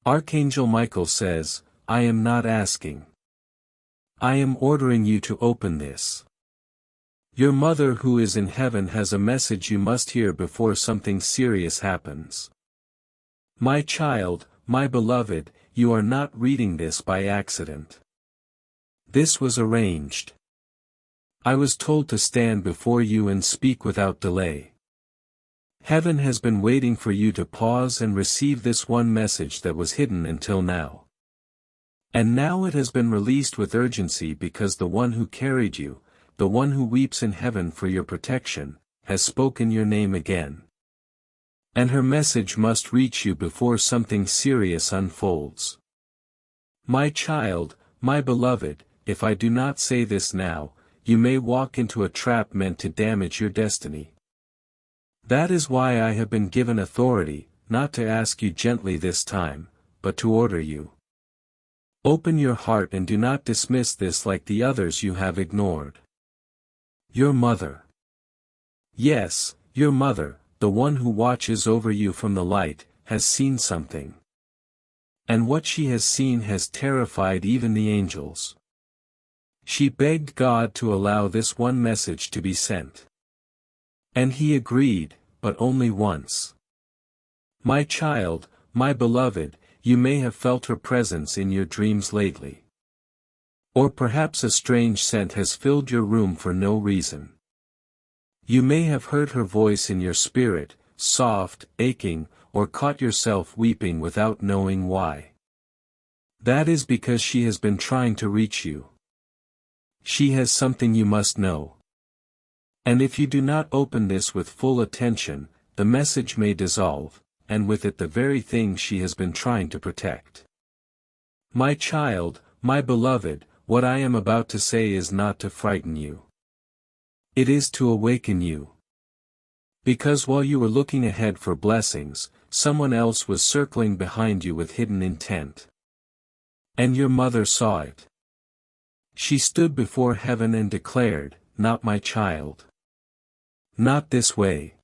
Archangel Michael says, I am not asking. I am ordering you to open this. Your mother who is in heaven has a message you must hear before something serious happens. My child, my beloved, you are not reading this by accident. This was arranged. I was told to stand before you and speak without delay. Heaven has been waiting for you to pause and receive this one message that was hidden until now. And now it has been released with urgency because the one who carried you, the one who weeps in heaven for your protection, has spoken your name again. And her message must reach you before something serious unfolds. My child, my beloved, if I do not say this now, you may walk into a trap meant to damage your destiny. That is why I have been given authority, not to ask you gently this time, but to order you. Open your heart and do not dismiss this like the others you have ignored. Your mother. Yes, your mother, the one who watches over you from the light, has seen something. And what she has seen has terrified even the angels. She begged God to allow this one message to be sent. And he agreed, but only once. My child, my beloved, you may have felt her presence in your dreams lately. Or perhaps a strange scent has filled your room for no reason. You may have heard her voice in your spirit, soft, aching, or caught yourself weeping without knowing why. That is because she has been trying to reach you. She has something you must know. And if you do not open this with full attention, the message may dissolve, and with it the very thing she has been trying to protect. My child, my beloved, what I am about to say is not to frighten you. It is to awaken you. Because while you were looking ahead for blessings, someone else was circling behind you with hidden intent. And your mother saw it. She stood before heaven and declared, not my child. Not this way.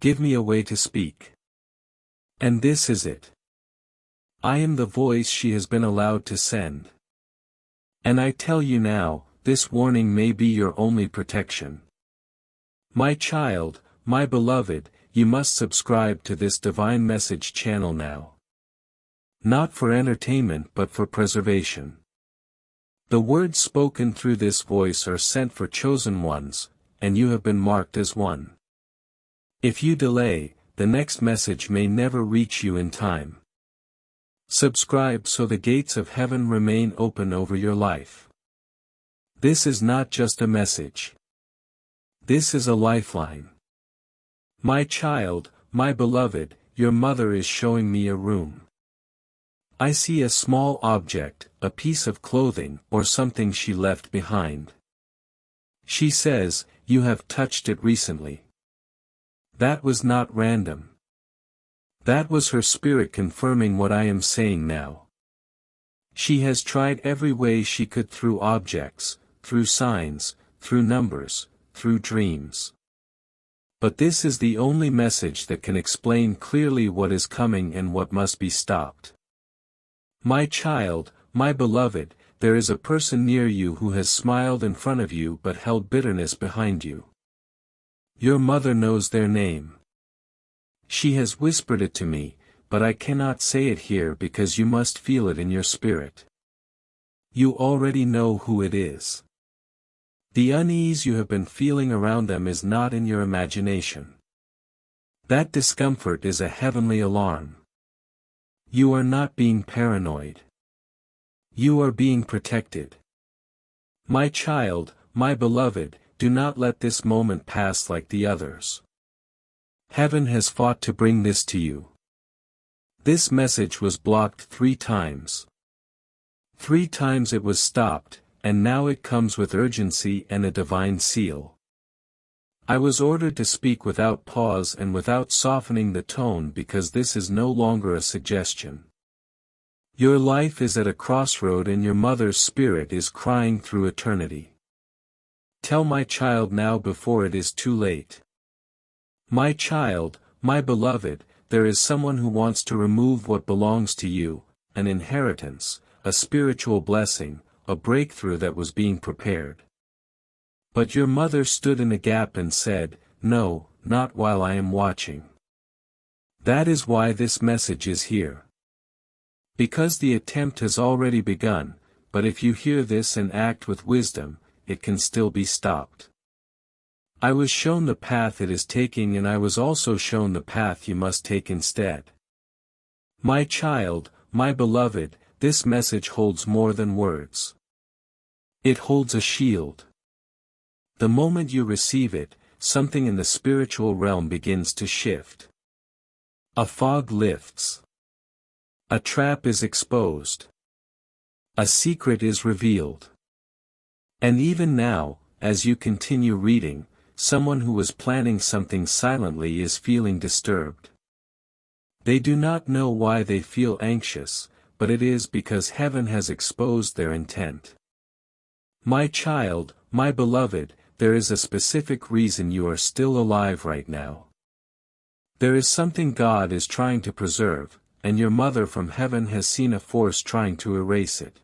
Give me a way to speak. And this is it. I am the voice she has been allowed to send. And I tell you now, this warning may be your only protection. My child, my beloved, you must subscribe to this divine message channel now. Not for entertainment but for preservation. The words spoken through this voice are sent for chosen ones, and you have been marked as one. If you delay, the next message may never reach you in time. Subscribe so the gates of heaven remain open over your life. This is not just a message. This is a lifeline. My child, my beloved, your mother is showing me a room. I see a small object, a piece of clothing or something she left behind. She says, you have touched it recently. That was not random. That was her spirit confirming what I am saying now. She has tried every way she could through objects, through signs, through numbers, through dreams. But this is the only message that can explain clearly what is coming and what must be stopped. My child, my beloved, there is a person near you who has smiled in front of you but held bitterness behind you. Your mother knows their name. She has whispered it to me, but I cannot say it here because you must feel it in your spirit. You already know who it is. The unease you have been feeling around them is not in your imagination. That discomfort is a heavenly alarm. You are not being paranoid. You are being protected. My child, my beloved, do not let this moment pass like the others. Heaven has fought to bring this to you. This message was blocked 3 times. 3 times it was stopped, and now it comes with urgency and a divine seal. I was ordered to speak without pause and without softening the tone because this is no longer a suggestion. Your life is at a crossroad and your mother's spirit is crying through eternity. Tell my child now before it is too late. My child, my beloved, there is someone who wants to remove what belongs to you, an inheritance, a spiritual blessing, a breakthrough that was being prepared. But your mother stood in a gap and said, "No, not while I am watching." That is why this message is here. Because the attempt has already begun, but if you hear this and act with wisdom, it can still be stopped. I was shown the path it is taking, and I was also shown the path you must take instead. My child, my beloved, this message holds more than words. It holds a shield. The moment you receive it, something in the spiritual realm begins to shift. A fog lifts. A trap is exposed. A secret is revealed. And even now, as you continue reading, someone who was planning something silently is feeling disturbed. They do not know why they feel anxious, but it is because heaven has exposed their intent. My child, my beloved, there is a specific reason you are still alive right now. There is something God is trying to preserve, and your mother from heaven has seen a force trying to erase it.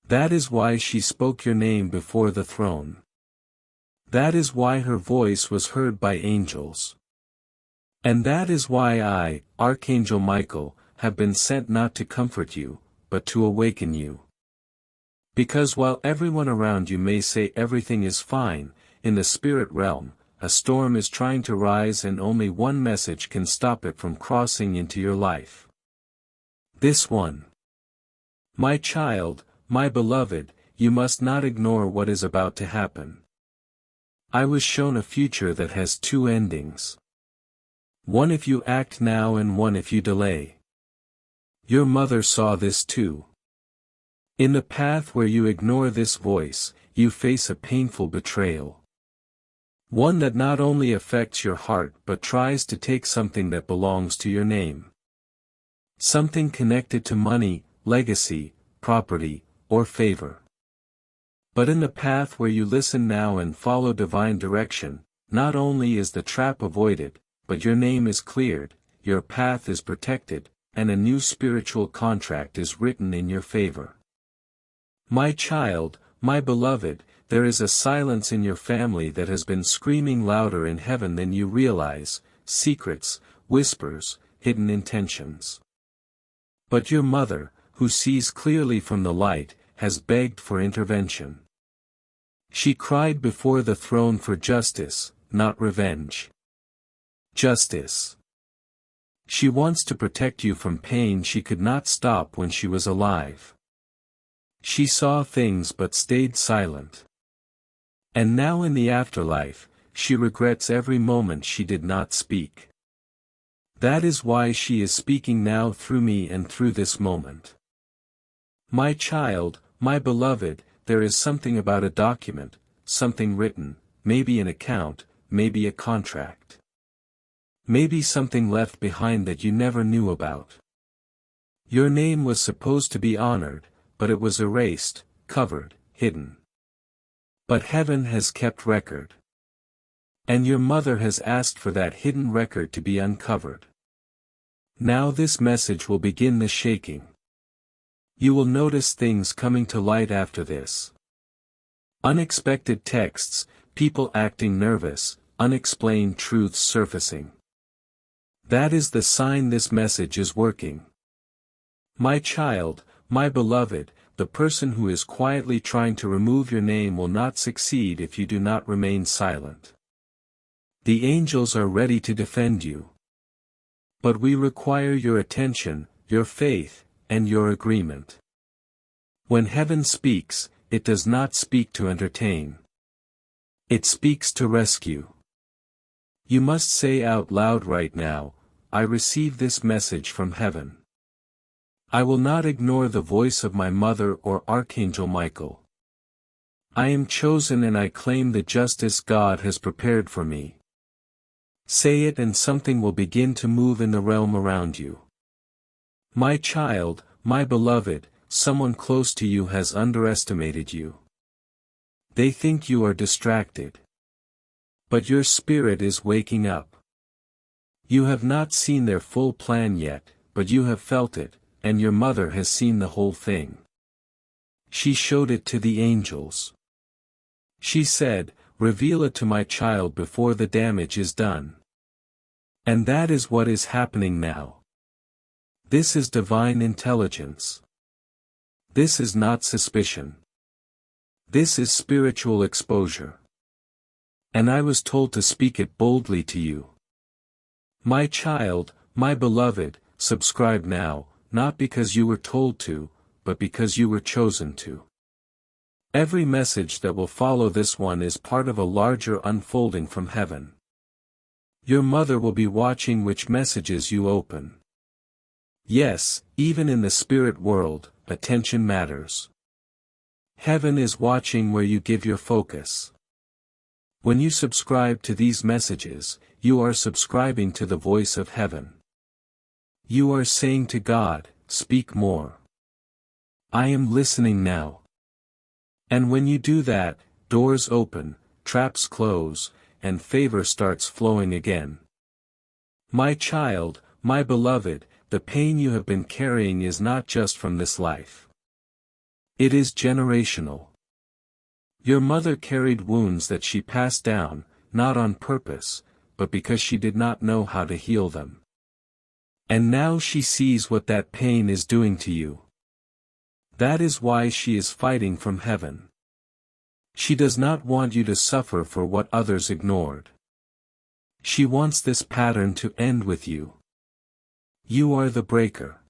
That is why she spoke your name before the throne. That is why her voice was heard by angels. And that is why I, Archangel Michael, have been sent not to comfort you, but to awaken you. Because while everyone around you may say everything is fine, in the spirit realm, a storm is trying to rise, and only one message can stop it from crossing into your life. This one. My child, my beloved, you must not ignore what is about to happen. I was shown a future that has two endings. One if you act now and one if you delay. Your mother saw this too. In the path where you ignore this voice, you face a painful betrayal. One that not only affects your heart but tries to take something that belongs to your name. Something connected to money, legacy, property, or favor. But in the path where you listen now and follow divine direction, not only is the trap avoided, but your name is cleared, your path is protected, and a new spiritual contract is written in your favor. My child, my beloved, there is a silence in your family that has been screaming louder in heaven than you realize, secrets, whispers, hidden intentions. But your mother, who sees clearly from the light, has begged for intervention. She cried before the throne for justice, not revenge. Justice. She wants to protect you from pain she could not stop when she was alive. She saw things but stayed silent. And now in the afterlife, she regrets every moment she did not speak. That is why she is speaking now through me and through this moment. My child, my beloved, there is something about a document, something written, maybe an account, maybe a contract. Maybe something left behind that you never knew about. Your name was supposed to be honored, but it was erased, covered, hidden. But heaven has kept record. And your mother has asked for that hidden record to be uncovered. Now this message will begin the shaking. You will notice things coming to light after this. Unexpected texts, people acting nervous, unexplained truths surfacing. That is the sign this message is working. My child, my beloved, the person who is quietly trying to remove your name will not succeed if you do not remain silent. The angels are ready to defend you. But we require your attention, your faith, and your agreement. When heaven speaks, it does not speak to entertain. It speaks to rescue. You must say out loud right now, I receive this message from heaven. I will not ignore the voice of my mother or Archangel Michael. I am chosen and I claim the justice God has prepared for me. Say it and something will begin to move in the realm around you. My child, my beloved, someone close to you has underestimated you. They think you are distracted. But your spirit is waking up. You have not seen their full plan yet, but you have felt it, and your mother has seen the whole thing. She showed it to the angels. She said, "Reveal it to my child before the damage is done." And that is what is happening now. This is divine intelligence. This is not suspicion. This is spiritual exposure. And I was told to speak it boldly to you. My child, my beloved, subscribe now, not because you were told to, but because you were chosen to. Every message that will follow this one is part of a larger unfolding from heaven. Your mother will be watching which messages you open. Yes, even in the spirit world, attention matters. Heaven is watching where you give your focus. When you subscribe to these messages, you are subscribing to the voice of heaven. You are saying to God, "Speak more. I am listening now." And when you do that, doors open, traps close, and favor starts flowing again. My child, my beloved, the pain you have been carrying is not just from this life. It is generational. Your mother carried wounds that she passed down, not on purpose, but because she did not know how to heal them. And now she sees what that pain is doing to you. That is why she is fighting from heaven. She does not want you to suffer for what others ignored. She wants this pattern to end with you. You are the breaker.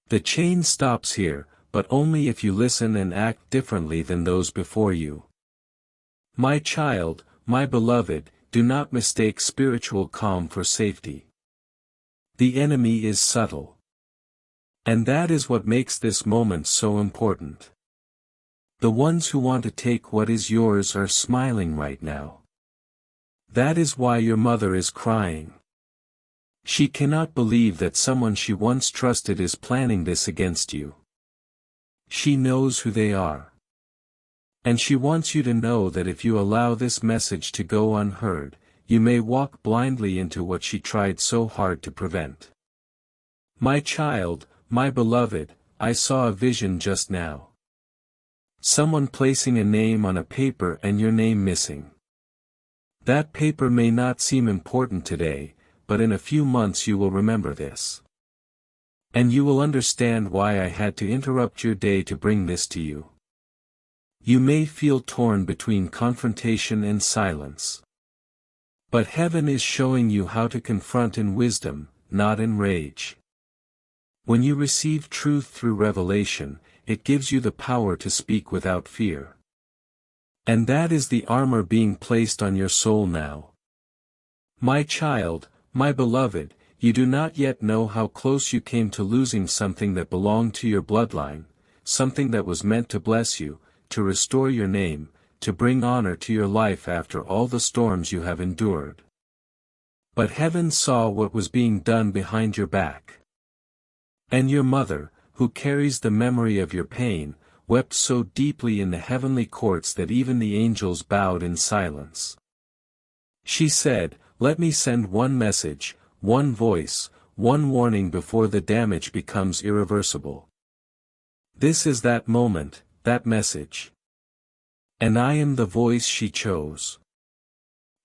The chain stops here, but only if you listen and act differently than those before you. My child, my beloved, do not mistake spiritual calm for safety. The enemy is subtle. And that is what makes this moment so important. The ones who want to take what is yours are smiling right now. That is why your mother is crying. She cannot believe that someone she once trusted is planning this against you. She knows who they are. And she wants you to know that if you allow this message to go unheard, you may walk blindly into what she tried so hard to prevent. My child, my beloved, I saw a vision just now. Someone placing a name on a paper and your name missing. That paper may not seem important today, but in a few months you will remember this. And you will understand why I had to interrupt your day to bring this to you. You may feel torn between confrontation and silence. But heaven is showing you how to confront in wisdom, not in rage. When you receive truth through revelation, it gives you the power to speak without fear. And that is the armor being placed on your soul now. My child, my beloved, you do not yet know how close you came to losing something that belonged to your bloodline, something that was meant to bless you, to restore your name, to bring honor to your life after all the storms you have endured. But heaven saw what was being done behind your back. And your mother, who carries the memory of your pain, wept so deeply in the heavenly courts that even the angels bowed in silence. She said, "Let me send one message, one voice, one warning before the damage becomes irreversible." This is that moment, that message. And I am the voice she chose.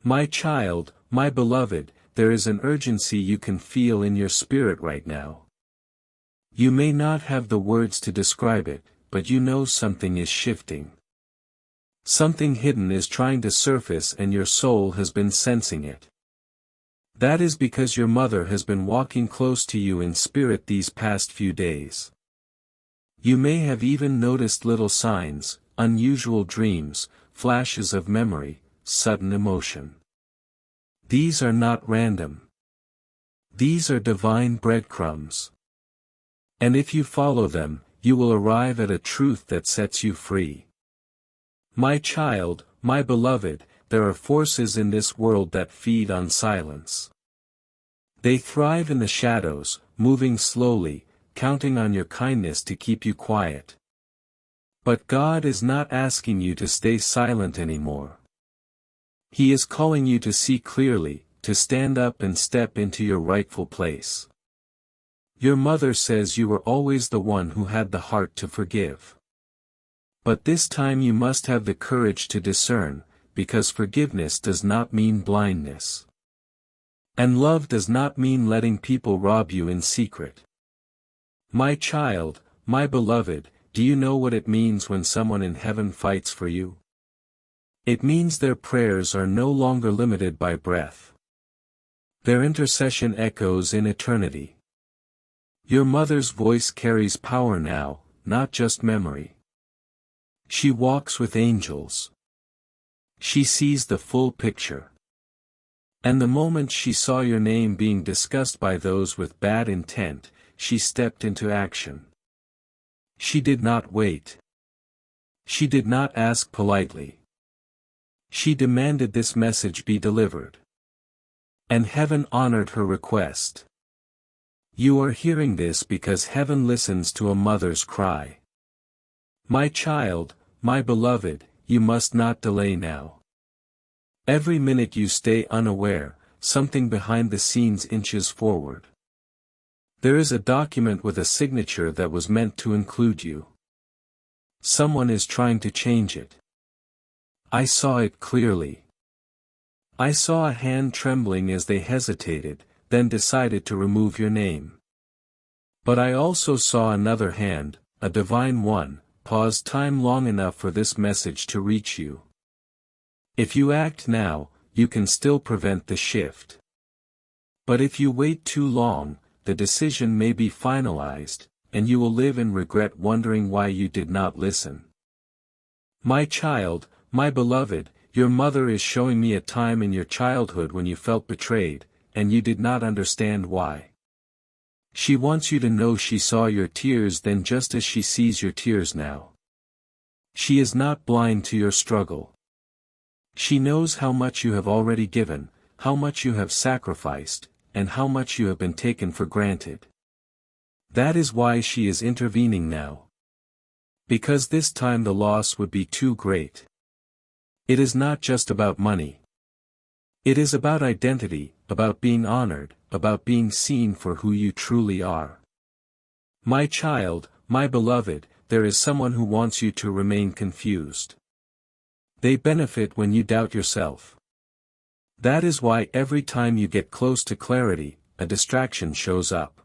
My child, my beloved, there is an urgency you can feel in your spirit right now. You may not have the words to describe it, but you know something is shifting. Something hidden is trying to surface and your soul has been sensing it. That is because your mother has been walking close to you in spirit these past few days. You may have even noticed little signs, unusual dreams, flashes of memory, sudden emotion. These are not random. These are divine breadcrumbs. And if you follow them, you will arrive at a truth that sets you free. My child, my beloved, there are forces in this world that feed on silence. They thrive in the shadows, moving slowly, counting on your kindness to keep you quiet. But God is not asking you to stay silent anymore. He is calling you to see clearly, to stand up and step into your rightful place. Your mother says you were always the one who had the heart to forgive. But this time you must have the courage to discern, because forgiveness does not mean blindness. And love does not mean letting people rob you in secret. My child, my beloved, do you know what it means when someone in heaven fights for you? It means their prayers are no longer limited by breath. Their intercession echoes in eternity. Your mother's voice carries power now, not just memory. She walks with angels. She sees the full picture. And the moment she saw your name being discussed by those with bad intent, she stepped into action. She did not wait. She did not ask politely. She demanded this message be delivered. And heaven honored her request. You are hearing this because heaven listens to a mother's cry. My child, my beloved, you must not delay now. Every minute you stay unaware, something behind the scenes inches forward. There is a document with a signature that was meant to include you. Someone is trying to change it. I saw it clearly. I saw a hand trembling as they hesitated, then decided to remove your name. But I also saw another hand, a divine one, pause time long enough for this message to reach you. If you act now, you can still prevent the shift. But if you wait too long, the decision may be finalized, and you will live in regret wondering why you did not listen. My child, my beloved, your mother is showing me a time in your childhood when you felt betrayed, and you did not understand why. She wants you to know she saw your tears then just as she sees your tears now. She is not blind to your struggle. She knows how much you have already given, how much you have sacrificed, and how much you have been taken for granted. That is why she is intervening now. Because this time the loss would be too great. It is not just about money. It is about identity, about being honored, about being seen for who you truly are. My child, my beloved, there is someone who wants you to remain confused. They benefit when you doubt yourself. That is why every time you get close to clarity, a distraction shows up.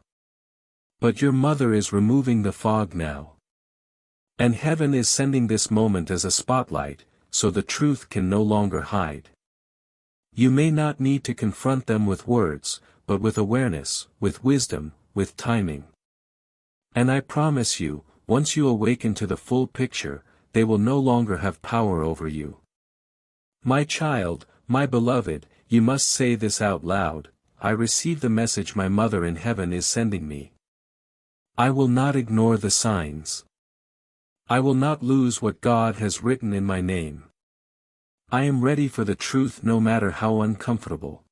But your mother is removing the fog now. And heaven is sending this moment as a spotlight, so the truth can no longer hide. You may not need to confront them with words, but with awareness, with wisdom, with timing. And I promise you, once you awaken to the full picture, they will no longer have power over you. My child, my beloved, you must say this out loud: I receive the message my mother in heaven is sending me. I will not ignore the signs. I will not lose what God has written in my name. I am ready for the truth no matter how uncomfortable.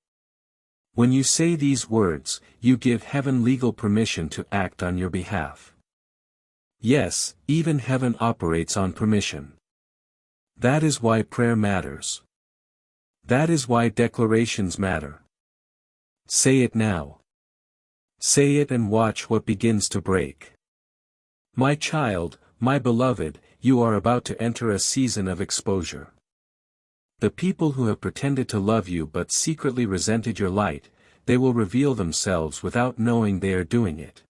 When you say these words, you give heaven legal permission to act on your behalf. Yes, even heaven operates on permission. That is why prayer matters. That is why declarations matter. Say it now. Say it and watch what begins to break. My child, my beloved, you are about to enter a season of exposure. The people who have pretended to love you but secretly resented your light, they will reveal themselves without knowing they are doing it.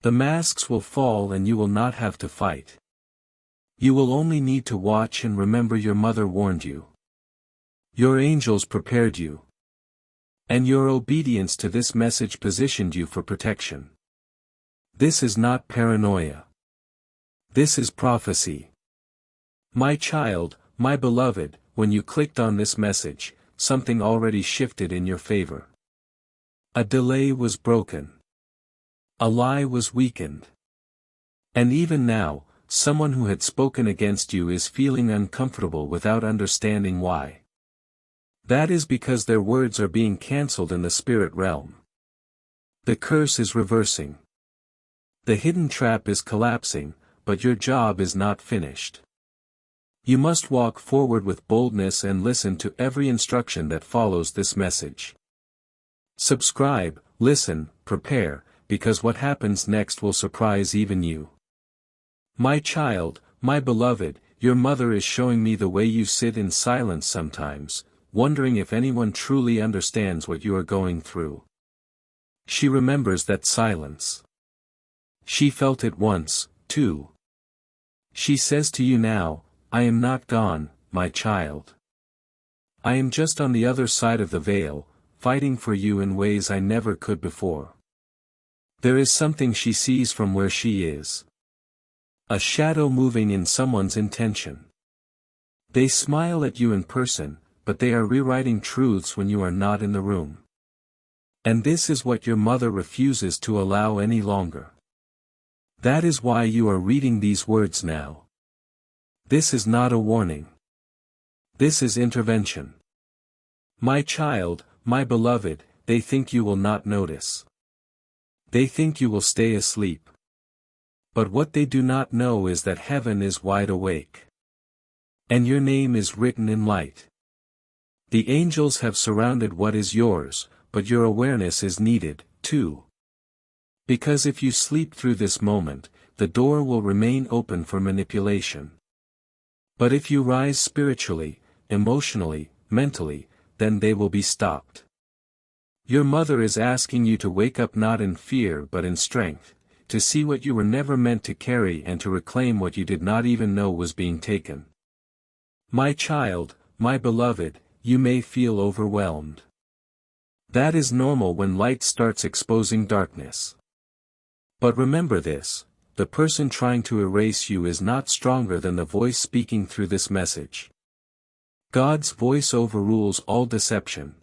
The masks will fall and you will not have to fight. You will only need to watch and remember your mother warned you. Your angels prepared you. And your obedience to this message positioned you for protection. This is not paranoia. This is prophecy. My child, my beloved, when you clicked on this message, something already shifted in your favor. A delay was broken. A lie was weakened. And even now, someone who had spoken against you is feeling uncomfortable without understanding why. That is because their words are being cancelled in the spirit realm. The curse is reversing. The hidden trap is collapsing, but your job is not finished. You must walk forward with boldness and listen to every instruction that follows this message. Subscribe, listen, prepare, because what happens next will surprise even you. My child, my beloved, your mother is showing me the way you sit in silence sometimes, wondering if anyone truly understands what you are going through. She remembers that silence. She felt it once, too. She says to you now, I am not gone, my child. I am just on the other side of the veil, fighting for you in ways I never could before. There is something she sees from where she is. A shadow moving in someone's intention. They smile at you in person, but they are rewriting truths when you are not in the room. And this is what your mother refuses to allow any longer. That is why you are reading these words now. This is not a warning. This is intervention. My child, my beloved, they think you will not notice. They think you will stay asleep. But what they do not know is that heaven is wide awake. And your name is written in light. The angels have surrounded what is yours, but your awareness is needed, too. Because if you sleep through this moment, the door will remain open for manipulation. But if you rise spiritually, emotionally, mentally, then they will be stopped. Your mother is asking you to wake up not in fear but in strength, to see what you were never meant to carry and to reclaim what you did not even know was being taken. My child, my beloved, you may feel overwhelmed. That is normal when light starts exposing darkness. But remember this. The person trying to erase you is not stronger than the voice speaking through this message. God's voice overrules all deception.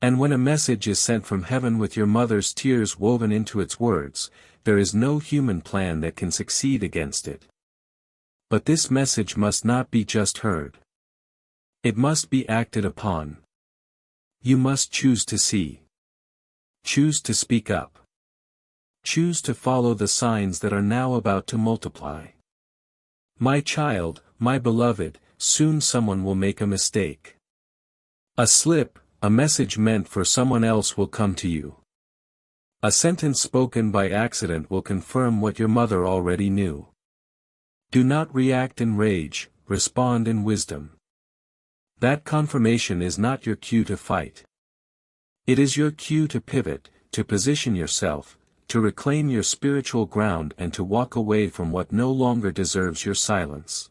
And when a message is sent from heaven with your mother's tears woven into its words, there is no human plan that can succeed against it. But this message must not be just heard. It must be acted upon. You must choose to see. Choose to speak up. Choose to follow the signs that are now about to multiply. My child, my beloved, soon someone will make a mistake. A slip, a message meant for someone else will come to you. A sentence spoken by accident will confirm what your mother already knew. Do not react in rage, respond in wisdom. That confirmation is not your cue to fight. It is your cue to pivot, to position yourself, to reclaim your spiritual ground and to walk away from what no longer deserves your silence.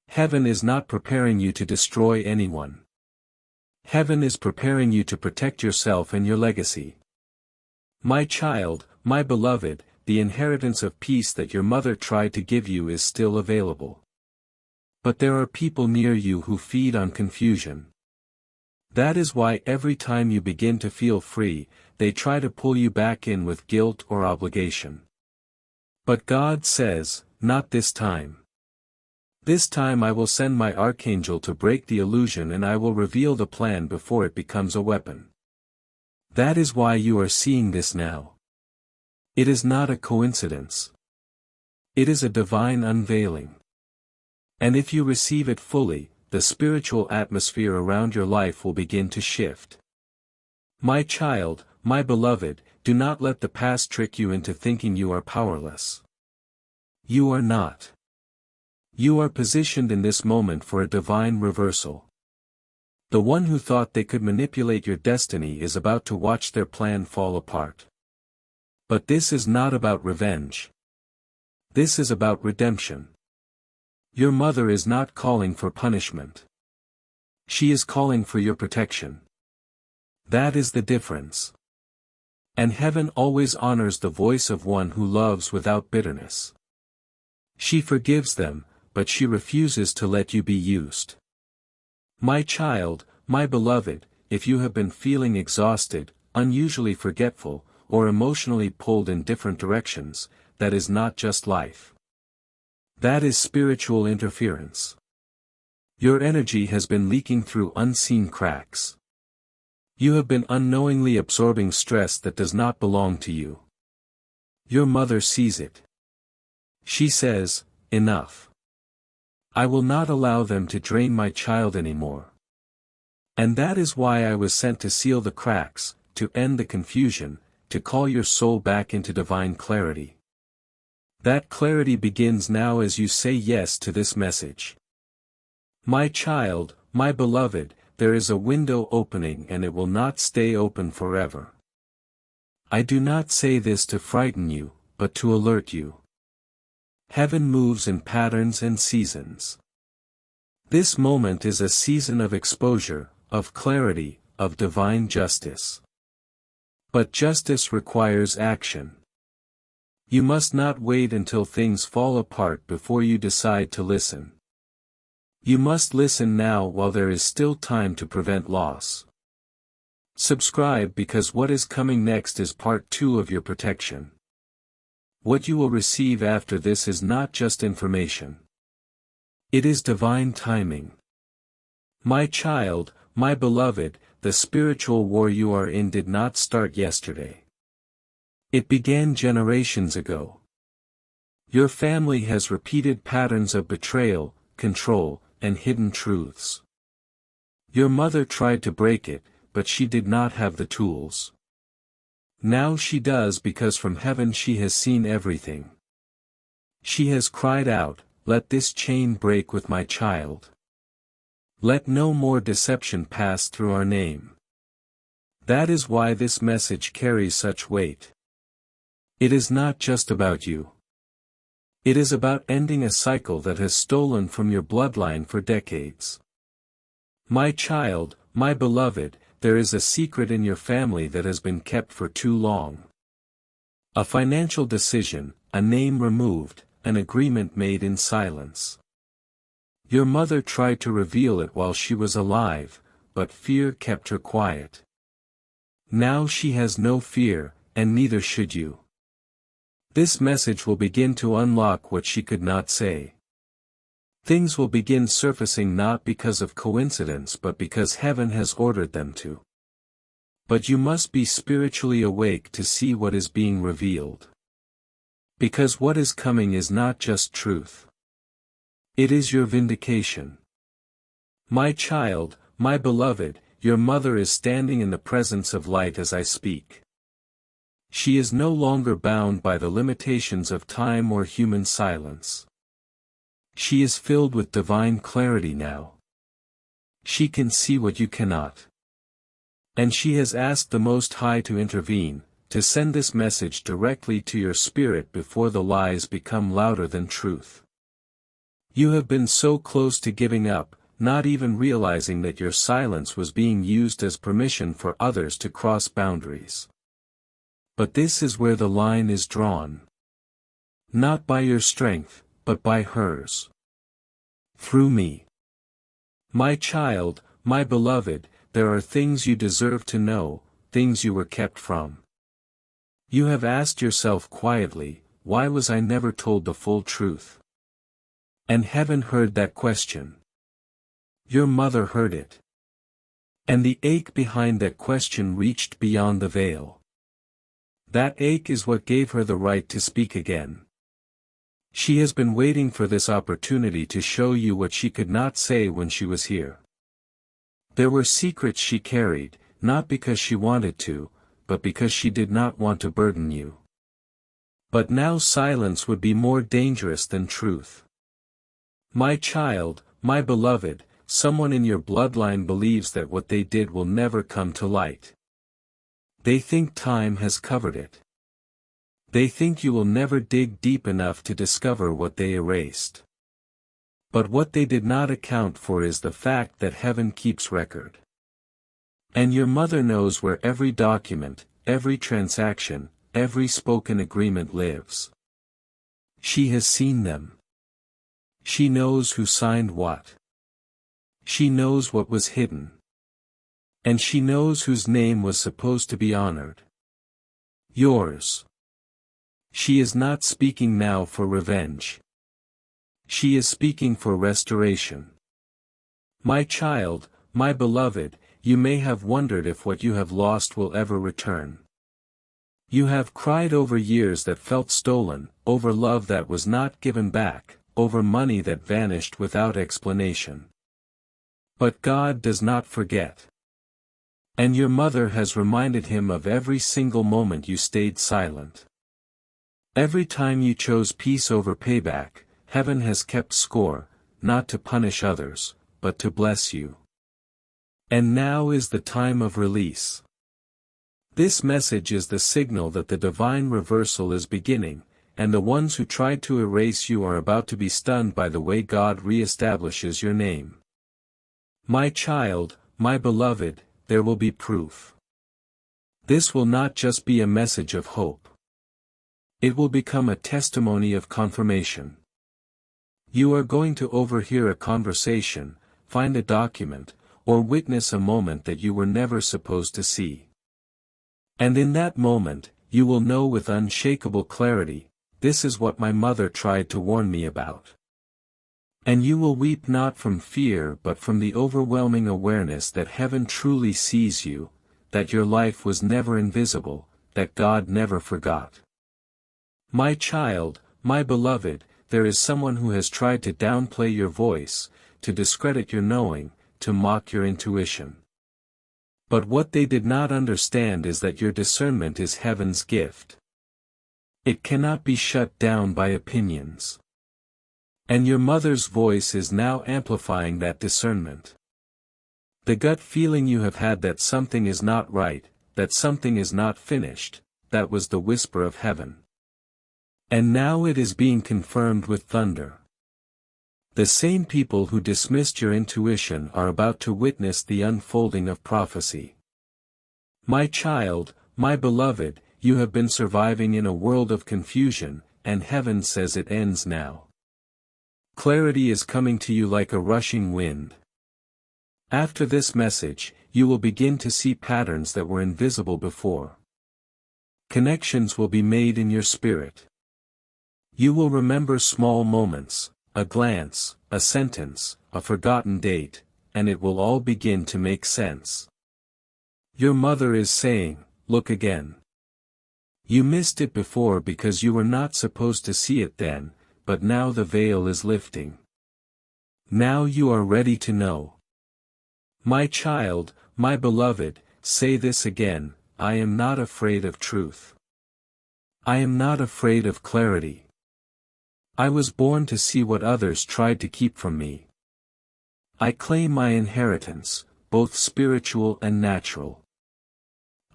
Heaven is not preparing you to destroy anyone. Heaven is preparing you to protect yourself and your legacy. My child, my beloved, the inheritance of peace that your mother tried to give you is still available. But there are people near you who feed on confusion. That is why every time you begin to feel free, they try to pull you back in with guilt or obligation. But God says, not this time. This time I will send my archangel to break the illusion and I will reveal the plan before it becomes a weapon. That is why you are seeing this now. It is not a coincidence. It is a divine unveiling. And if you receive it fully, the spiritual atmosphere around your life will begin to shift. My child, my beloved, do not let the past trick you into thinking you are powerless. You are not. You are positioned in this moment for a divine reversal. The one who thought they could manipulate your destiny is about to watch their plan fall apart. But this is not about revenge. This is about redemption. Your mother is not calling for punishment. She is calling for your protection. That is the difference. And heaven always honors the voice of one who loves without bitterness. She forgives them, but she refuses to let you be used. My child, my beloved, if you have been feeling exhausted, unusually forgetful, or emotionally pulled in different directions, that is not just life. That is spiritual interference. Your energy has been leaking through unseen cracks. You have been unknowingly absorbing stress that does not belong to you. Your mother sees it. She says, enough. I will not allow them to drain my child anymore. And that is why I was sent to seal the cracks, to end the confusion, to call your soul back into divine clarity. That clarity begins now as you say yes to this message. My child, my beloved, there is a window opening and it will not stay open forever. I do not say this to frighten you, but to alert you. Heaven moves in patterns and seasons. This moment is a season of exposure, of clarity, of divine justice. But justice requires action. You must not wait until things fall apart before you decide to listen. You must listen now while there is still time to prevent loss. Subscribe because what is coming next is part 2 of your protection. What you will receive after this is not just information. It is divine timing. My child, my beloved, the spiritual war you are in did not start yesterday. It began generations ago. Your family has repeated patterns of betrayal, control, and hidden truths. Your mother tried to break it, but she did not have the tools. Now she does because from heaven she has seen everything. She has cried out, "Let this chain break with my child. Let no more deception pass through our name." That is why this message carries such weight. It is not just about you. It is about ending a cycle that has stolen from your bloodline for decades. My child, my beloved, there is a secret in your family that has been kept for too long. A financial decision, a name removed, an agreement made in silence. Your mother tried to reveal it while she was alive, but fear kept her quiet. Now she has no fear, and neither should you. This message will begin to unlock what she could not say. Things will begin surfacing not because of coincidence but because heaven has ordered them to. But you must be spiritually awake to see what is being revealed. Because what is coming is not just truth. It is your vindication. My child, my beloved, your mother is standing in the presence of light as I speak. She is no longer bound by the limitations of time or human silence. She is filled with divine clarity now. She can see what you cannot. And she has asked the Most High to intervene, to send this message directly to your spirit before the lies become louder than truth. You have been so close to giving up, not even realizing that your silence was being used as permission for others to cross boundaries. But this is where the line is drawn. Not by your strength, but by hers. Through me. My child, my beloved, there are things you deserve to know, things you were kept from. You have asked yourself quietly, why was I never told the full truth? And heaven heard that question. Your mother heard it. And the ache behind that question reached beyond the veil. That ache is what gave her the right to speak again. She has been waiting for this opportunity to show you what she could not say when she was here. There were secrets she carried, not because she wanted to, but because she did not want to burden you. But now silence would be more dangerous than truth. My child, my beloved, someone in your bloodline believes that what they did will never come to light. They think time has covered it. They think you will never dig deep enough to discover what they erased. But what they did not account for is the fact that heaven keeps record. And your mother knows where every document, every transaction, every spoken agreement lives. She has seen them. She knows who signed what. She knows what was hidden. And she knows whose name was supposed to be honored. Yours. She is not speaking now for revenge. She is speaking for restoration. My child, my beloved, you may have wondered if what you have lost will ever return. You have cried over years that felt stolen, over love that was not given back, over money that vanished without explanation. But God does not forget. And your mother has reminded him of every single moment you stayed silent. Every time you chose peace over payback, heaven has kept score, not to punish others, but to bless you. And now is the time of release. This message is the signal that the divine reversal is beginning, and the ones who tried to erase you are about to be stunned by the way God re-establishes your name. My child, my beloved, there will be proof. This will not just be a message of hope. It will become a testimony of confirmation. You are going to overhear a conversation, find a document, or witness a moment that you were never supposed to see. And in that moment, you will know with unshakable clarity, this is what my mother tried to warn me about. And you will weep not from fear but from the overwhelming awareness that heaven truly sees you, that your life was never invisible, that God never forgot. My child, my beloved, there is someone who has tried to downplay your voice, to discredit your knowing, to mock your intuition. But what they did not understand is that your discernment is heaven's gift. It cannot be shut down by opinions. And your mother's voice is now amplifying that discernment. The gut feeling you have had that something is not right, that something is not finished, that was the whisper of heaven. And now it is being confirmed with thunder. The same people who dismissed your intuition are about to witness the unfolding of prophecy. My child, my beloved, you have been surviving in a world of confusion, and heaven says it ends now. Clarity is coming to you like a rushing wind. After this message, you will begin to see patterns that were invisible before. Connections will be made in your spirit. You will remember small moments, a glance, a sentence, a forgotten date, and it will all begin to make sense. Your mother is saying, look again. You missed it before because you were not supposed to see it then, but now the veil is lifting. Now you are ready to know. My child, my beloved, say this again, I am not afraid of truth. I am not afraid of clarity. I was born to see what others tried to keep from me. I claim my inheritance, both spiritual and natural.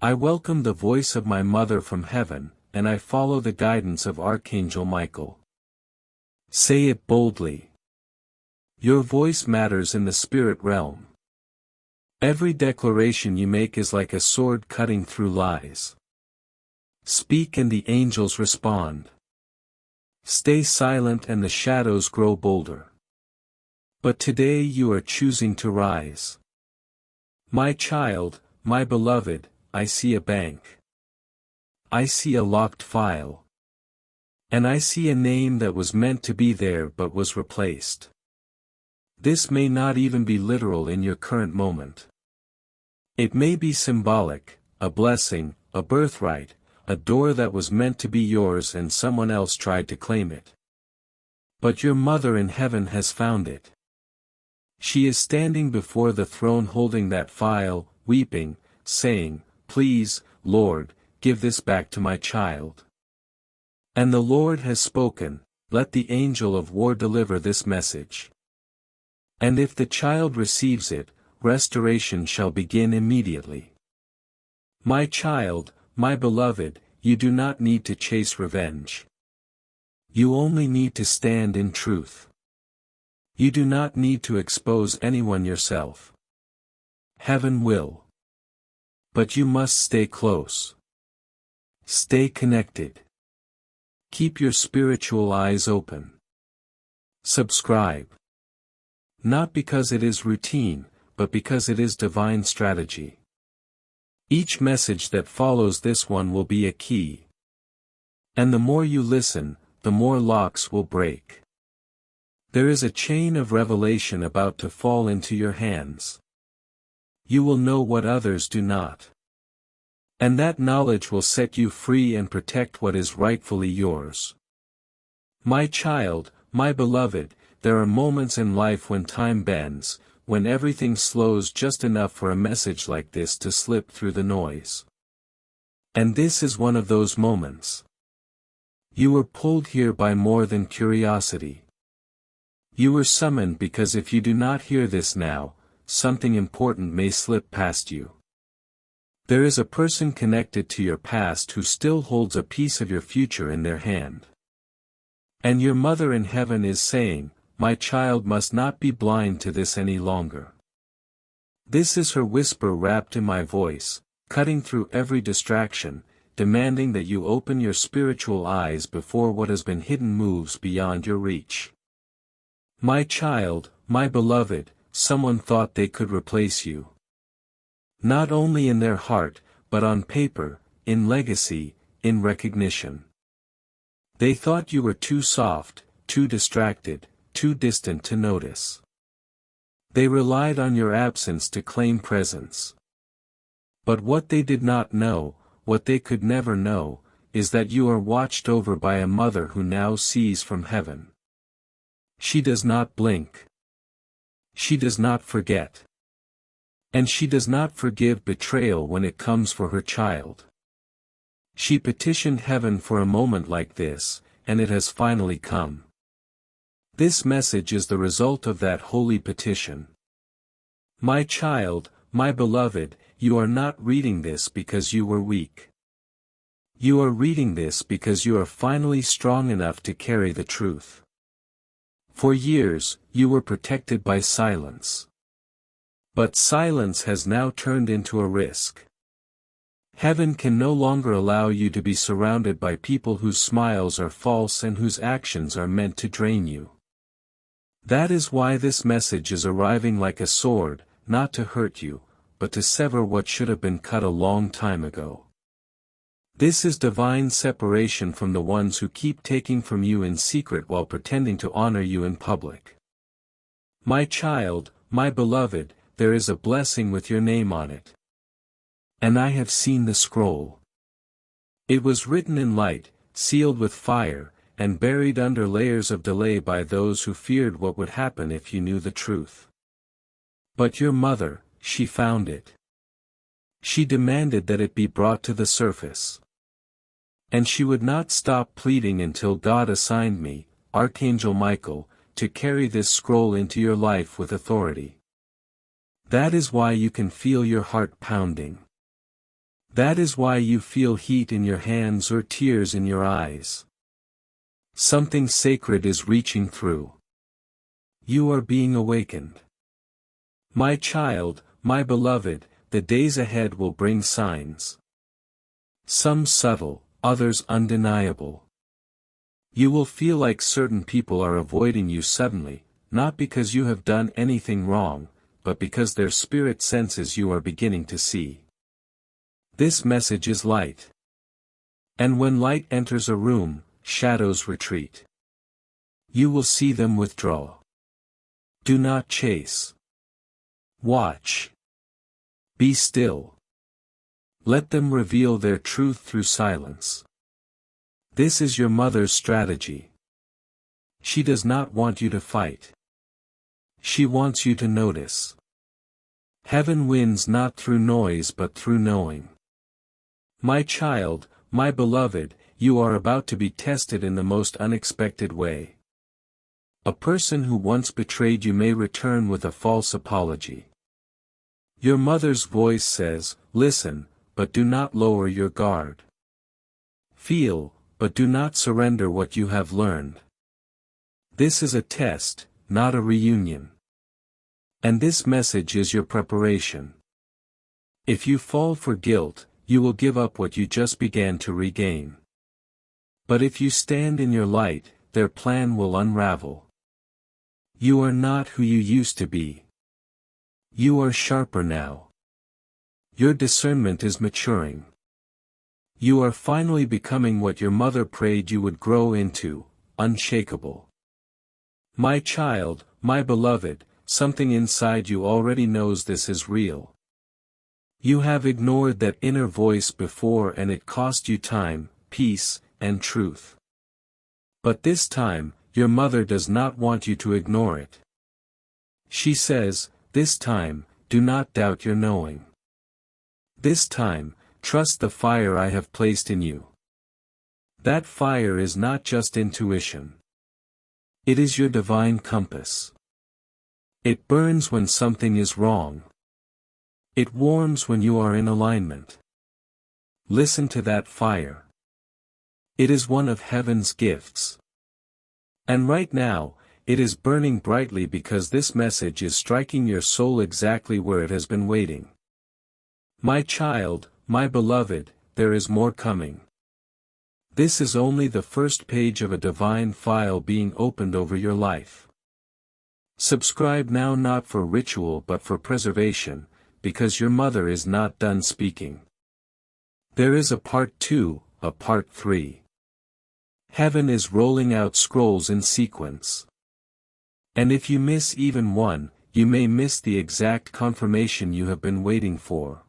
I welcome the voice of my mother from heaven, and I follow the guidance of Archangel Michael. Say it boldly. Your voice matters in the spirit realm. Every declaration you make is like a sword cutting through lies. Speak and the angels respond. Stay silent and the shadows grow bolder. But today you are choosing to rise. My child, my beloved, I see a bank. I see a locked file. And I see a name that was meant to be there but was replaced. This may not even be literal in your current moment. It may be symbolic, a blessing, a birthright, a door that was meant to be yours and someone else tried to claim it. But your mother in heaven has found it. She is standing before the throne holding that file, weeping, saying, Please, Lord, give this back to my child. And the Lord has spoken, let the angel of war deliver this message. And if the child receives it, restoration shall begin immediately. My child, my beloved, you do not need to chase revenge. You only need to stand in truth. You do not need to expose anyone yourself. Heaven will. But you must stay close. Stay connected. Keep your spiritual eyes open. Subscribe. Not because it is routine, but because it is divine strategy. Each message that follows this one will be a key. And the more you listen, the more locks will break. There is a chain of revelation about to fall into your hands. You will know what others do not. And that knowledge will set you free and protect what is rightfully yours. My child, my beloved, there are moments in life when time bends, when everything slows just enough for a message like this to slip through the noise. And this is one of those moments. You were pulled here by more than curiosity. You were summoned because if you do not hear this now, something important may slip past you. There is a person connected to your past who still holds a piece of your future in their hand. And your mother in heaven is saying, my child must not be blind to this any longer. This is her whisper wrapped in my voice, cutting through every distraction, demanding that you open your spiritual eyes before what has been hidden moves beyond your reach. My child, my beloved, someone thought they could replace you. Not only in their heart, but on paper, in legacy, in recognition. They thought you were too soft, too distracted, too distant to notice. They relied on your absence to claim presence. But what they did not know, what they could never know, is that you are watched over by a mother who now sees from heaven. She does not blink. She does not forget. And she does not forgive betrayal when it comes for her child. She petitioned heaven for a moment like this, and it has finally come. This message is the result of that holy petition. My child, my beloved, you are not reading this because you were weak. You are reading this because you are finally strong enough to carry the truth. For years, you were protected by silence. But silence has now turned into a risk. Heaven can no longer allow you to be surrounded by people whose smiles are false and whose actions are meant to drain you. That is why this message is arriving like a sword, not to hurt you, but to sever what should have been cut a long time ago. This is divine separation from the ones who keep taking from you in secret while pretending to honor you in public. My child, my beloved, there is a blessing with your name on it. And I have seen the scroll. It was written in light, sealed with fire, and buried under layers of delay by those who feared what would happen if you knew the truth. But your mother, she found it. She demanded that it be brought to the surface. And she would not stop pleading until God assigned me, Archangel Michael, to carry this scroll into your life with authority. That is why you can feel your heart pounding. That is why you feel heat in your hands or tears in your eyes. Something sacred is reaching through. You are being awakened. My child, my beloved, the days ahead will bring signs. Some subtle, others undeniable. You will feel like certain people are avoiding you suddenly, not because you have done anything wrong, but because their spirit senses you are beginning to see. This message is light. And when light enters a room, shadows retreat. You will see them withdraw. Do not chase. Watch. Be still. Let them reveal their truth through silence. This is your mother's strategy. She does not want you to fight. She wants you to notice. Heaven wins not through noise but through knowing. My child, my beloved, you are about to be tested in the most unexpected way. A person who once betrayed you may return with a false apology. Your mother's voice says, listen, but do not lower your guard. Feel, but do not surrender what you have learned. This is a test, not a reunion. And this message is your preparation. If you fall for guilt, you will give up what you just began to regain. But if you stand in your light, their plan will unravel. You are not who you used to be. You are sharper now. Your discernment is maturing. You are finally becoming what your mother prayed you would grow into, unshakable. My child, my beloved, something inside you already knows this is real. You have ignored that inner voice before and it cost you time, peace, and truth. But this time, your mother does not want you to ignore it. She says, this time, do not doubt your knowing. This time, trust the fire I have placed in you. That fire is not just intuition. It is your divine compass. It burns when something is wrong. It warms when you are in alignment. Listen to that fire. It is one of heaven's gifts. And right now, it is burning brightly because this message is striking your soul exactly where it has been waiting. My child, my beloved, there is more coming. This is only the first page of a divine file being opened over your life. Subscribe now, not for ritual but for preservation, because your mother is not done speaking. There is a part 2, a part 3. Heaven is rolling out scrolls in sequence. And if you miss even one, you may miss the exact confirmation you have been waiting for.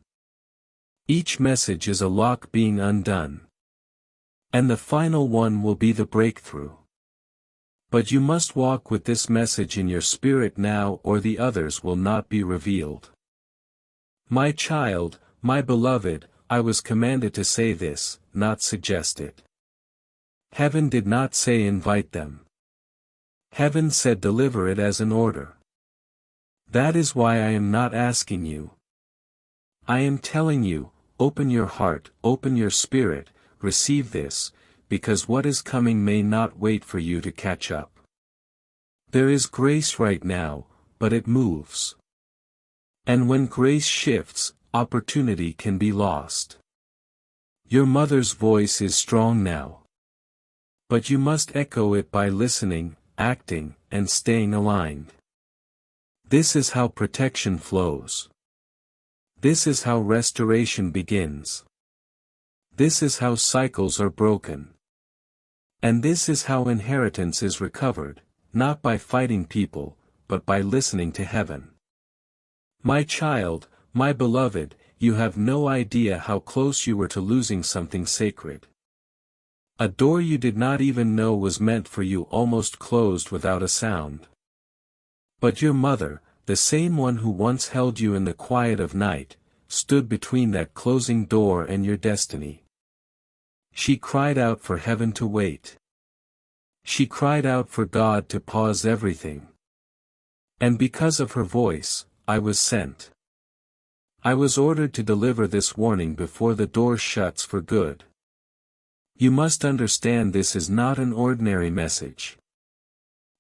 Each message is a lock being undone. And the final one will be the breakthrough. But you must walk with this message in your spirit now, or the others will not be revealed. My child, my beloved, I was commanded to say this, not suggest it. Heaven did not say invite them. Heaven said deliver it as an order. That is why I am not asking you. I am telling you, open your heart, open your spirit, receive this, because what is coming may not wait for you to catch up. There is grace right now, but it moves. And when grace shifts, opportunity can be lost. Your mother's voice is strong now. But you must echo it by listening, acting, and staying aligned. This is how protection flows. This is how restoration begins. This is how cycles are broken. And this is how inheritance is recovered, not by fighting people, but by listening to heaven. My child, my beloved, you have no idea how close you were to losing something sacred. A door you did not even know was meant for you almost closed without a sound. But your mother, the same one who once held you in the quiet of night, stood between that closing door and your destiny. She cried out for heaven to wait. She cried out for God to pause everything. And because of her voice, I was sent. I was ordered to deliver this warning before the door shuts for good. You must understand this is not an ordinary message.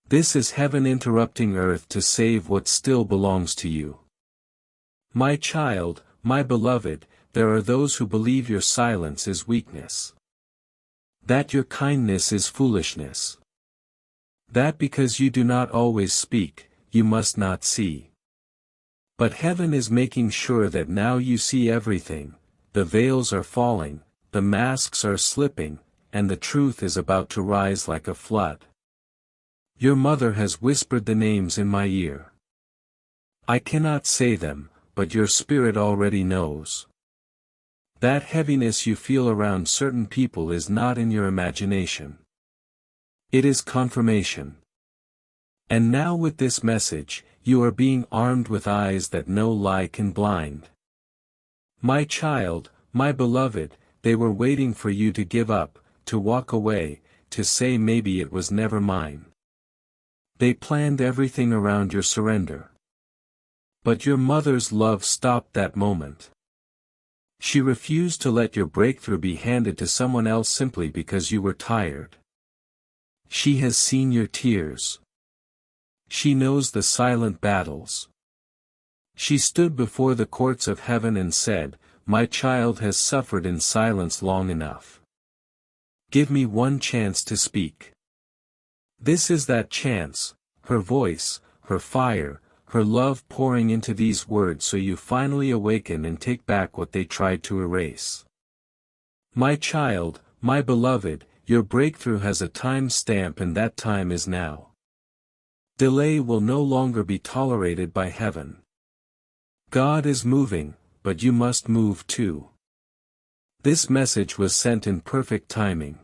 This is heaven interrupting earth to save what still belongs to you. My child, my beloved, there are those who believe your silence is weakness. That your kindness is foolishness. That because you do not always speak, you must not see. But heaven is making sure that now you see everything, the veils are falling, the masks are slipping, and the truth is about to rise like a flood. Your mother has whispered the names in my ear. I cannot say them, but your spirit already knows. That heaviness you feel around certain people is not in your imagination. It is confirmation. And now with this message, you are being armed with eyes that no lie can blind. My child, my beloved, they were waiting for you to give up, to walk away, to say maybe it was never mine. They planned everything around your surrender. But your mother's love stopped that moment. She refused to let your breakthrough be handed to someone else simply because you were tired. She has seen your tears. She knows the silent battles. She stood before the courts of heaven and said, my child has suffered in silence long enough. Give me one chance to speak. This is that chance, her voice, her fire, her love pouring into these words so you finally awaken and take back what they tried to erase. My child, my beloved, your breakthrough has a time stamp and that time is now. Delay will no longer be tolerated by heaven. God is moving, but you must move too. This message was sent in perfect timing.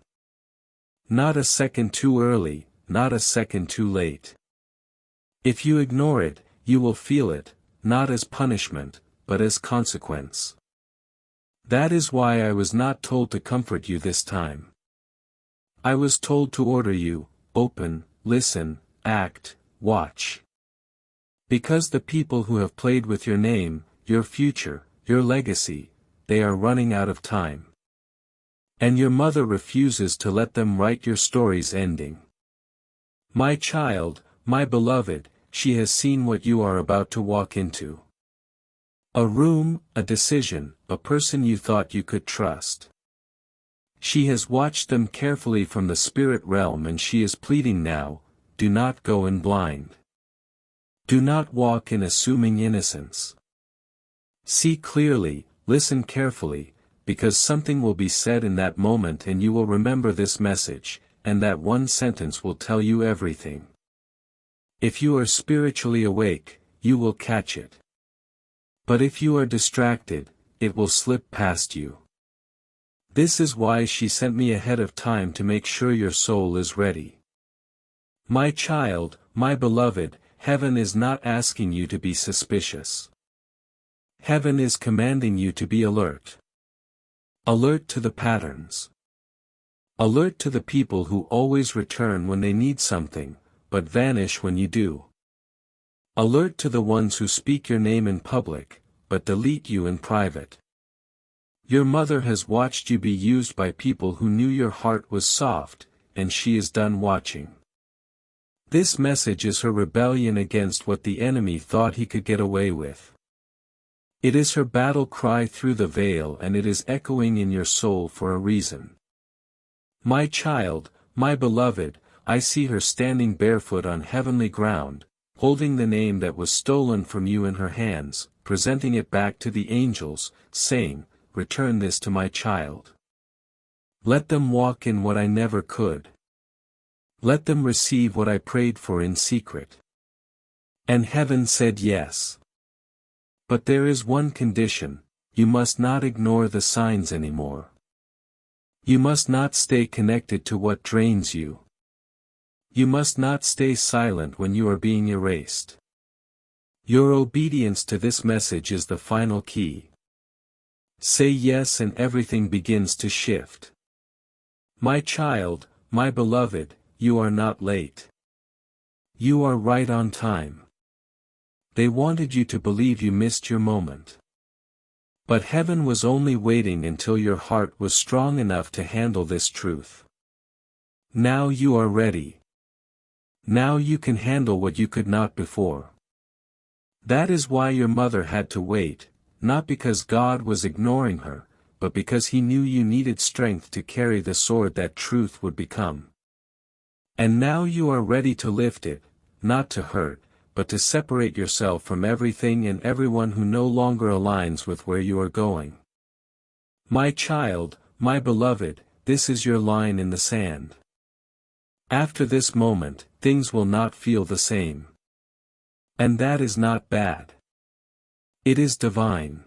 Not a second too early, not a second too late. If you ignore it, you will feel it, not as punishment, but as consequence. That is why I was not told to comfort you this time. I was told to order you, open, listen, act, watch. Because the people who have played with your name, your future, your legacy, they are running out of time. And your mother refuses to let them write your story's ending. My child, my beloved, she has seen what you are about to walk into. A room, a decision, a person you thought you could trust. She has watched them carefully from the spirit realm and she is pleading now, do not go in blind. Do not walk in assuming innocence. See clearly, listen carefully, because something will be said in that moment and you will remember this message, and that one sentence will tell you everything. If you are spiritually awake, you will catch it. But if you are distracted, it will slip past you. This is why she sent me ahead of time to make sure your soul is ready. My child, my beloved, heaven is not asking you to be suspicious. Heaven is commanding you to be alert. Alert to the patterns. Alert to the people who always return when they need something, but vanish when you do. Alert to the ones who speak your name in public, but delete you in private. Your mother has watched you be used by people who knew your heart was soft, and she is done watching. This message is her rebellion against what the enemy thought he could get away with. It is her battle cry through the veil and it is echoing in your soul for a reason. My child, my beloved, I see her standing barefoot on heavenly ground, holding the name that was stolen from you in her hands, presenting it back to the angels, saying, return this to my child. Let them walk in what I never could. Let them receive what I prayed for in secret. And heaven said yes. But there is one condition, you must not ignore the signs anymore. You must not stay connected to what drains you. You must not stay silent when you are being erased. Your obedience to this message is the final key. Say yes and everything begins to shift. My child, my beloved, you are not late. You are right on time. They wanted you to believe you missed your moment. But heaven was only waiting until your heart was strong enough to handle this truth. Now you are ready. Now you can handle what you could not before. That is why your mother had to wait, not because God was ignoring her, but because he knew you needed strength to carry the sword that truth would become. And now you are ready to lift it, not to hurt, but to separate yourself from everything and everyone who no longer aligns with where you are going. My child, my beloved, this is your line in the sand. After this moment, things will not feel the same. And that is not bad. It is divine.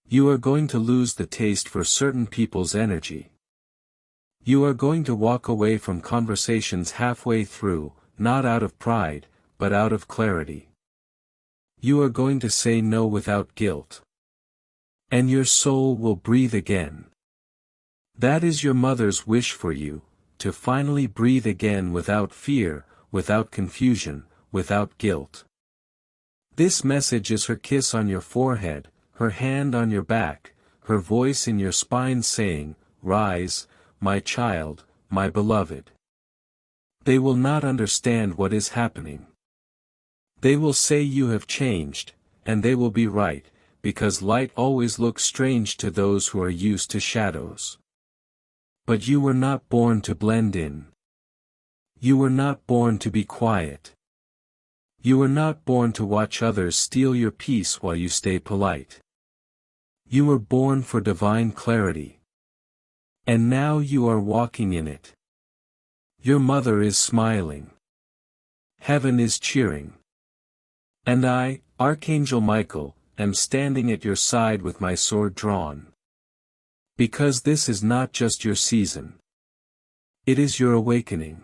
You are going to lose the taste for certain people's energy. You are going to walk away from conversations halfway through, not out of pride, but out of clarity. You are going to say no without guilt. And your soul will breathe again. That is your mother's wish for you, to finally breathe again without fear, without confusion, without guilt. This message is her kiss on your forehead, her hand on your back, her voice in your spine saying, rise, my child, my beloved. They will not understand what is happening. They will say you have changed, and they will be right, because light always looks strange to those who are used to shadows. But you were not born to blend in. You were not born to be quiet. You were not born to watch others steal your peace while you stay polite. You were born for divine clarity. And now you are walking in it. Your mother is smiling. Heaven is cheering. And I, Archangel Michael, am standing at your side with my sword drawn. Because this is not just your season. It is your awakening.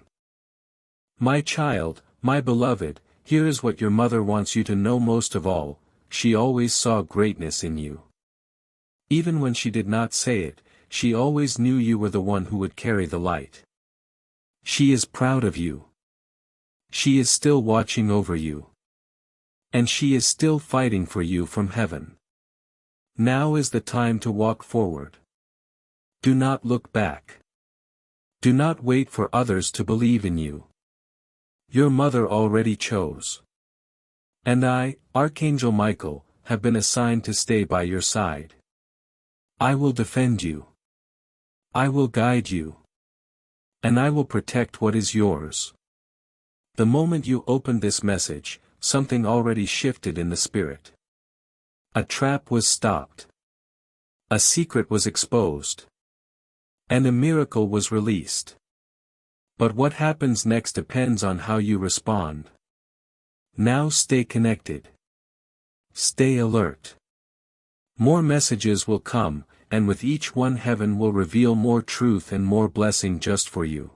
My child, my beloved, here is what your mother wants you to know most of all: she always saw greatness in you. Even when she did not say it, she always knew you were the one who would carry the light. She is proud of you. She is still watching over you. And she is still fighting for you from heaven. Now is the time to walk forward. Do not look back. Do not wait for others to believe in you. Your mother already chose. And I, Archangel Michael, have been assigned to stay by your side. I will defend you. I will guide you. And I will protect what is yours. The moment you opened this message, something already shifted in the spirit. A trap was stopped. A secret was exposed. And a miracle was released. But what happens next depends on how you respond. Now stay connected. Stay alert. More messages will come, and with each one heaven will reveal more truth and more blessing just for you.